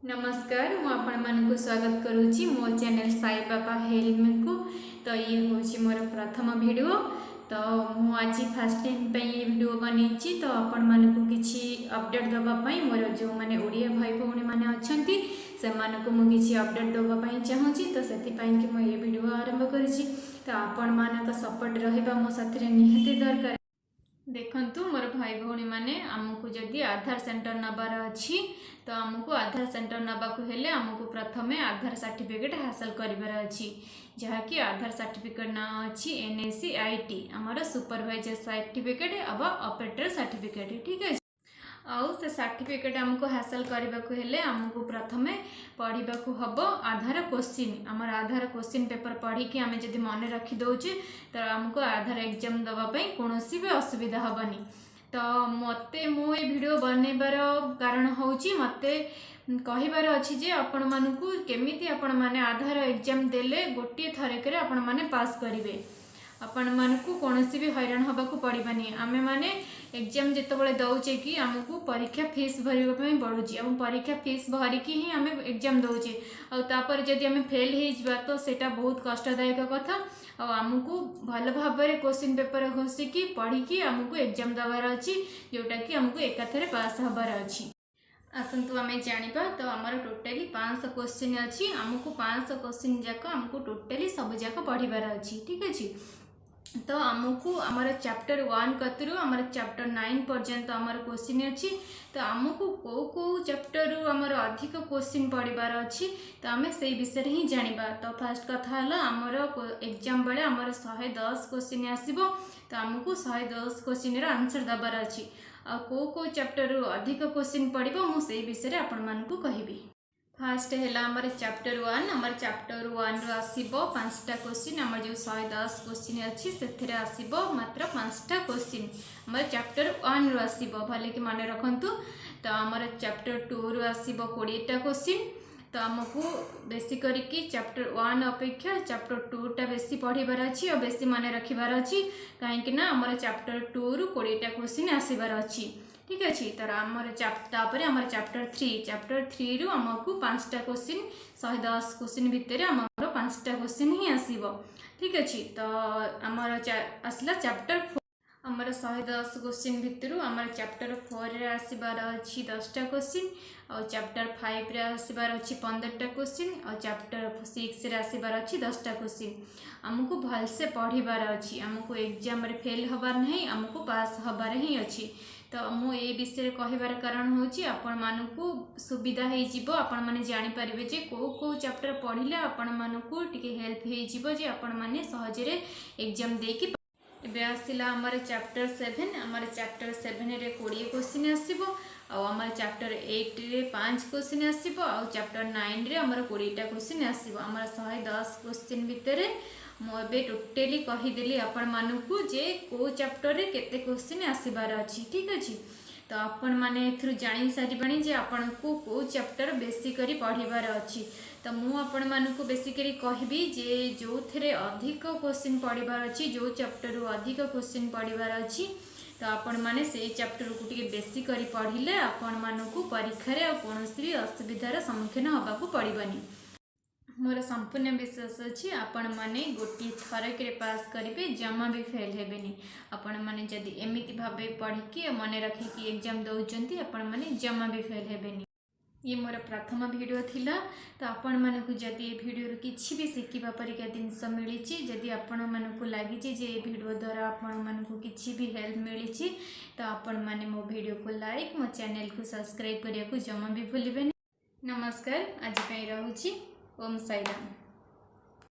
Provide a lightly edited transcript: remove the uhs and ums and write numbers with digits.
नमस्कार मु आपण मानक स्वागत करुच्ची मो चैनल साई बाबा हेल्प को। तो ये हूँ मोर प्रथम वीडियो। तो मु आज फास्ट टाइम पे ये वीडियो बनई। तो आपण मानक किसी अपडेट दवापाई मोर जो मैंने ओडिया भाई भौणी मैंने अच्छा से मुझे अपडेट दवापाई चाहूँगी। तो से ये वीडियो आरंभ करी। तो आपण मानक सपोर्ट रहा मो साथी निहाती दरकार। देखंतु मोर भाई भौणी माने आमको जदि आधार सेंटर नबार अच्छी तो आमको आधार सेंटर नबाकू हेले आमको प्रथमे आधार सर्टिफिकेट हासिल करिबार अच्छी जहाँकि आधार सर्टिफिकेट ना अच्छी NACIT आमर सुपरवाइजर सर्टिफिकेट अब ऑपरेटर सर्टिफिकेट। ठीक है आउ से सर्टिफिकेट आमको हासिल करने को हेले आमको प्रथमे पढ़ा हम आधार क्वेश्चन आमर आधार क्वेश्चन पेपर पढ़ी कि आम जब मन रखी दौचे तो आमको आधार एग्जाम दवापाई कौन भी असुविधा हेनी। तो मते मो ये वीडियो बनइबार कारण होची मते कहिबार अछि जे आपण मानकु केमिति आपण माने आधार एग्जाम देले गोटे थरक आपण माने पास करिवे। आपण मानकु कौनसी भी हैरान होबाकू पड़ानी। आमे माने एग्जाम जितेबाला दौचे कि आमको परीक्षा फीस भरवाई पड़ुची और परीक्षा फीस भरिकी ही आम एग्जाम दौचे आपर जदि आम फेल हो तो सेटा बहुत कष्टदायक कथा। आमको भल भाव में क्वेश्चन पेपर घोषिकी पढ़ी आमको एग्जाम देवार अच्छी जोटा कि आमको एकाथरे पास हबार अच्छी। आसतु आम जाना तो आमर टोटाली 500 क्वेश्चन अच्छी आमको 500 क्वेश्चन जाक आमको टोटाली सब जाक पढ़ार अच्छी। ठीक अच्छे तो आमको आमर चैप्टर 1 कतरू आमर चैप्टर 9 पर्यंत आमर क्वेश्चन अच्छी। तो आमको कौ चैप्टर आमर अधिक क्वेश्चन पढ़ार अच्छी तो आम से विषय ही जाना। तो फास्ट कथा आमर एग्जाम बेले आमर 110 क्वेश्चन आसो तो आमको 110 क्वेश्चन आंसर दबार अच्छी आ कौ चैप्टर अधिक क्वेश्चन पड़ो मुझे विषय आपण मानकु कहिबी। फास्ट है आमर चैप्टर 1 आमर चैप्टर 1 रो आसीबो 5टा क्वेश्चन आमर जो 110 क्वेश्चन अच्छी से आसीबो मात्र 5टा क्वेश्चन आमर चैप्टर 1 रो आसीबो भले कि मन रखंतु। तो आमर चैप्टर 2 रो आसीबो 20टा क्वेश्चन। तो आमको बेसी करिकी चैप्टर 1 अपेक्षा चैप्टर 2 टा बेसी पढ़ार अच्छी और बेसी मन रखिबार अच्छी कहीं आमर चैप्टर 2 रु 20टा क्वेश्चन आसबार अच्छी। ठीक अच्छे तो आमर आमर चैप्टर 3 रु आमको 5टा क्वेश्चन 110 क्वेश्चन भितर आमर 5टा क्वेश्चन ही आसब। ठीक अच्छे तो आमर आसला चैप्टर 4 आमर 110 क्वेश्चन भितर आमर चैप्टर 4 रे आसबार अच्छी 10टा क्वेश्चन और चैप्टर 5 रे आसबार अच्छी 15टा क्वेश्चन और चैप्टर 6 रे आसबार अच्छी 10टा क्वेश्चन। आमको भलसे पढ़ार अच्छी आमको एग्जाम रे फेल हबार नहीं आमको पास हबार ही अच्छी। तो मु ए विषय कहबार कारण होची आपण मानकु सुविधा हो जिवो आपण माने जानि परिबे जे को चैप्टर पढ़िले आपण मानकु टिके हेल्प हो जिवो जे आपण माने सहज रे एग्जाम देकी। एबे आसिला हमर चैप्टर 7 हमर चैप्टर 7 रे 20 क्वेश्चन आसीबो और हमर चैप्टर 8 रे 5 क्वेश्चन आसीबो और चैप्टर 9 रे हमर 20टा क्वेश्चन आसीबो। हमर 110 क्वेश्चन भितर मुझे टोटाली कहीदेली आपण मानकु जे को चैप्टर रे केते क्वेश्चन आसबार अच्छी। ठीक अच्छे तो आपण माने एथरु जानि सारिबानी जे आपण को चैप्टर बेसी करी पढ़ार अच्छी। तो मु आपण मानकु बेसी करी कहबी जे जो थरे अधिक क्वेश्चन पढ़ार अच्छी जो चैप्टर रु अधिक क्वेश्चन पढ़ार अच्छी तो आपण माने से चैप्टर को टिके बेसी करी पढ़िले आपण मानकु परीक्षा रे कोनोसी भी असुविधार सम्मुखीन होबाकू पड़िबनी। मोर संपूर्ण विश्वास अच्छी आपण माने गोटे थरक पास करेंगे जमा भी फेल हेबेनी। आपण माने जदि एमिति भाबे पढ़ी मन रखिकी एग्जाम दौरान आपण माने जमा भी फेल हेबेनी। ये मोर प्रथम वीडियो थिला। तो आपण मानकु जदि ए वीडियो किछि भी शिखिबा परिका जिनस मिली जदि आपण मानकु लागि जे ए वीडियो द्वारा आपण मानकु किछि भी हेल्प मिली तो आपण माने मो वीडियो को लाइक मो चैनल को सब्सक्राइब करिया को जमा भी भूलिबेनी। नमस्कार आज पे रहूची ओम साईराम।